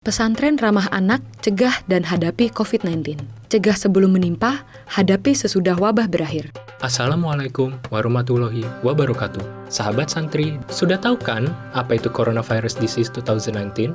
Pesantren ramah anak, cegah dan hadapi COVID-19. Cegah sebelum menimpa, hadapi sesudah wabah berakhir. Assalamualaikum warahmatullahi wabarakatuh. Sahabat santri, sudah tahu kan apa itu Coronavirus Disease 2019?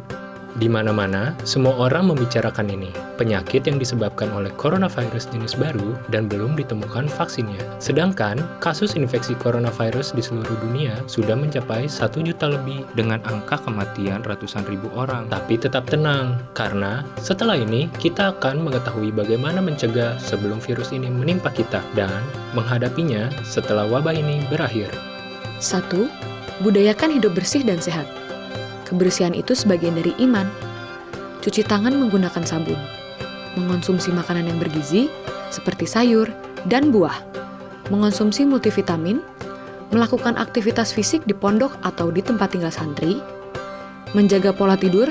Di mana-mana, semua orang membicarakan ini. Penyakit yang disebabkan oleh coronavirus jenis baru dan belum ditemukan vaksinnya. Sedangkan, kasus infeksi coronavirus di seluruh dunia sudah mencapai 1 juta lebih dengan angka kematian ratusan ribu orang. Tapi tetap tenang, karena setelah ini kita akan mengetahui bagaimana mencegah sebelum virus ini menimpa kita dan menghadapinya setelah wabah ini berakhir. 1. Budayakan hidup bersih dan sehat. Kebersihan itu sebagian dari iman. Cuci tangan menggunakan sabun. Mengonsumsi makanan yang bergizi, seperti sayur dan buah. Mengonsumsi multivitamin. Melakukan aktivitas fisik di pondok atau di tempat tinggal santri. Menjaga pola tidur,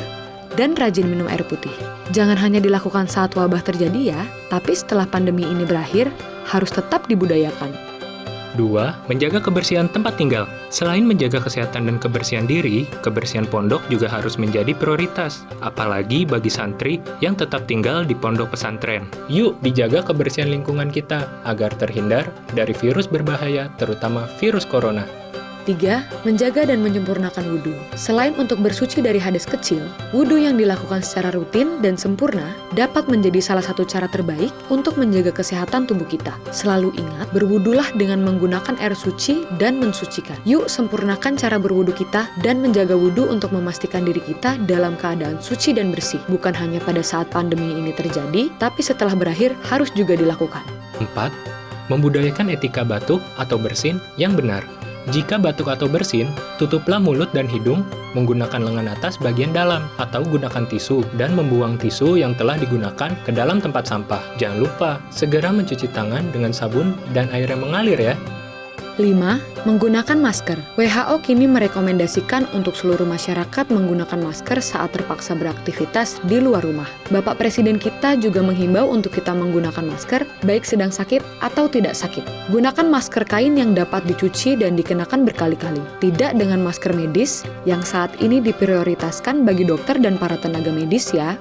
dan rajin minum air putih. Jangan hanya dilakukan saat wabah terjadi ya, tapi setelah pandemi ini berakhir, harus tetap dibudayakan. 2. Menjaga kebersihan tempat tinggal. Selain menjaga kesehatan dan kebersihan diri, kebersihan pondok juga harus menjadi prioritas. Apalagi bagi santri yang tetap tinggal di pondok pesantren. Yuk dijaga kebersihan lingkungan kita agar terhindar dari virus berbahaya, terutama virus corona. 3. Menjaga dan menyempurnakan wudhu. Selain untuk bersuci dari hadas kecil, wudhu yang dilakukan secara rutin dan sempurna dapat menjadi salah satu cara terbaik untuk menjaga kesehatan tubuh kita. Selalu ingat, berwudhulah dengan menggunakan air suci dan mensucikan. Yuk sempurnakan cara berwudhu kita dan menjaga wudhu untuk memastikan diri kita dalam keadaan suci dan bersih. Bukan hanya pada saat pandemi ini terjadi, tapi setelah berakhir harus juga dilakukan. 4. Membudayakan etika batuk atau bersin yang benar. Jika batuk atau bersin, tutuplah mulut dan hidung menggunakan lengan atas bagian dalam atau gunakan tisu dan membuang tisu yang telah digunakan ke dalam tempat sampah. Jangan lupa, segera mencuci tangan dengan sabun dan air yang mengalir ya. 5. Menggunakan masker. WHO kini merekomendasikan untuk seluruh masyarakat menggunakan masker saat terpaksa beraktivitas di luar rumah. Bapak Presiden kita juga menghimbau untuk kita menggunakan masker, baik sedang sakit atau tidak sakit. Gunakan masker kain yang dapat dicuci dan dikenakan berkali-kali. Tidak dengan masker medis yang saat ini diprioritaskan bagi dokter dan para tenaga medis ya.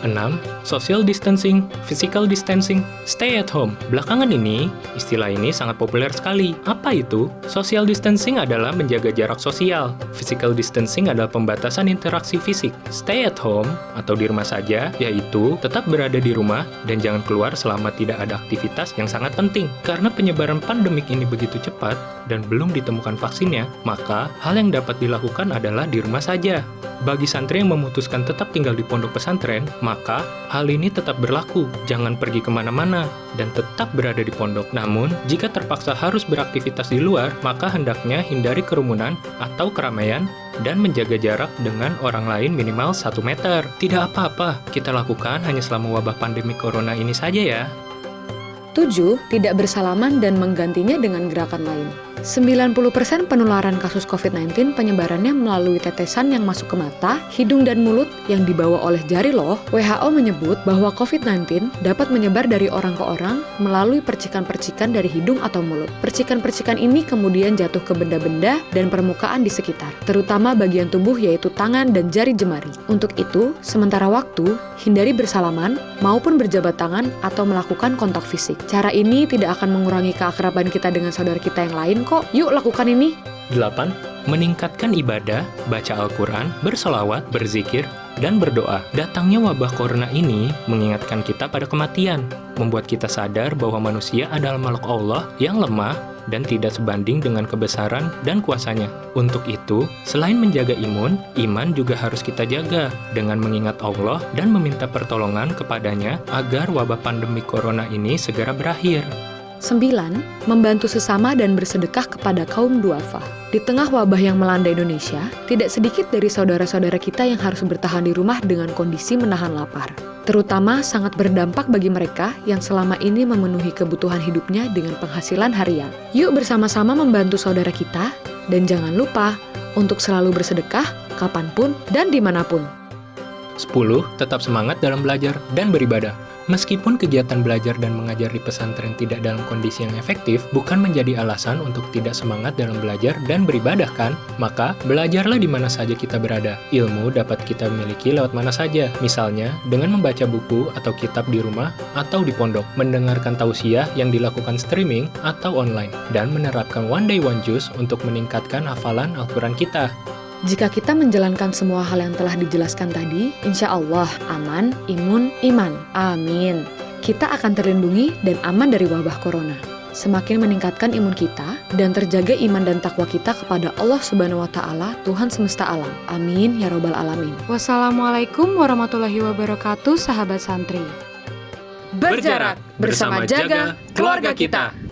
6. Social distancing, physical distancing, stay at home. Belakangan ini, istilah ini sangat populer sekali. Apa itu? Social distancing adalah menjaga jarak sosial. Physical distancing adalah pembatasan interaksi fisik. Stay at home atau di rumah saja, yaitu tetap berada di rumah dan jangan keluar selama tidak ada aktivitas yang sangat penting. Karena penyebaran pandemik ini begitu cepat dan belum ditemukan vaksinnya, maka hal yang dapat dilakukan adalah di rumah saja. Bagi santri yang memutuskan tetap tinggal di pondok pesantren, maka hal ini tetap berlaku. Jangan pergi kemana-mana dan tetap berada di pondok. Namun, jika terpaksa harus beraktivitas di luar, maka hendaknya hindari kerumunan atau keramaian dan menjaga jarak dengan orang lain minimal 1 meter. Tidak apa-apa, kita lakukan hanya selama wabah pandemi corona ini saja ya. 7. Tidak bersalaman dan menggantinya dengan gerakan lain. 90% penularan kasus COVID-19 penyebarannya melalui tetesan yang masuk ke mata, hidung, dan mulut yang dibawa oleh jari loh. WHO menyebut bahwa COVID-19 dapat menyebar dari orang ke orang melalui percikan-percikan dari hidung atau mulut. Percikan-percikan ini kemudian jatuh ke benda-benda dan permukaan di sekitar, terutama bagian tubuh yaitu tangan dan jari jemari. Untuk itu, sementara waktu, hindari bersalaman maupun berjabat tangan atau melakukan kontak fisik. Cara ini tidak akan mengurangi keakraban kita dengan saudara kita yang lain kok. Yuk lakukan ini. 8. Meningkatkan ibadah, baca Al-Quran, bersolawat, berzikir, dan berdoa. Datangnya wabah corona ini mengingatkan kita pada kematian, membuat kita sadar bahwa manusia adalah makhluk Allah yang lemah dan tidak sebanding dengan kebesaran dan kuasanya. Untuk itu, selain menjaga iman juga harus kita jaga dengan mengingat Allah dan meminta pertolongan kepadanya agar wabah pandemi corona ini segera berakhir. 9. Membantu sesama dan bersedekah kepada kaum duafa. Di tengah wabah yang melanda Indonesia, tidak sedikit dari saudara-saudara kita yang harus bertahan di rumah dengan kondisi menahan lapar. Terutama sangat berdampak bagi mereka yang selama ini memenuhi kebutuhan hidupnya dengan penghasilan harian. Yuk bersama-sama membantu saudara kita, dan jangan lupa untuk selalu bersedekah kapanpun dan dimanapun. 10. Tetap semangat dalam belajar dan beribadah. Meskipun kegiatan belajar dan mengajar di pesantren tidak dalam kondisi yang efektif, bukan menjadi alasan untuk tidak semangat dalam belajar dan beribadah kan? Maka, belajarlah di mana saja kita berada. Ilmu dapat kita miliki lewat mana saja, misalnya dengan membaca buku atau kitab di rumah atau di pondok, mendengarkan tausiah yang dilakukan streaming atau online, dan menerapkan One Day One Juz untuk meningkatkan hafalan Al-Quran kita. Jika kita menjalankan semua hal yang telah dijelaskan tadi, insya Allah aman, imun, iman. Amin. Kita akan terlindungi dan aman dari wabah corona. Semakin meningkatkan imun kita dan terjaga iman dan takwa kita kepada Allah Subhanahu wa Ta'ala, Tuhan semesta alam. Amin ya Robbal Alamin. Wassalamualaikum warahmatullahi wabarakatuh, sahabat santri. Berjarak bersama jaga keluarga kita.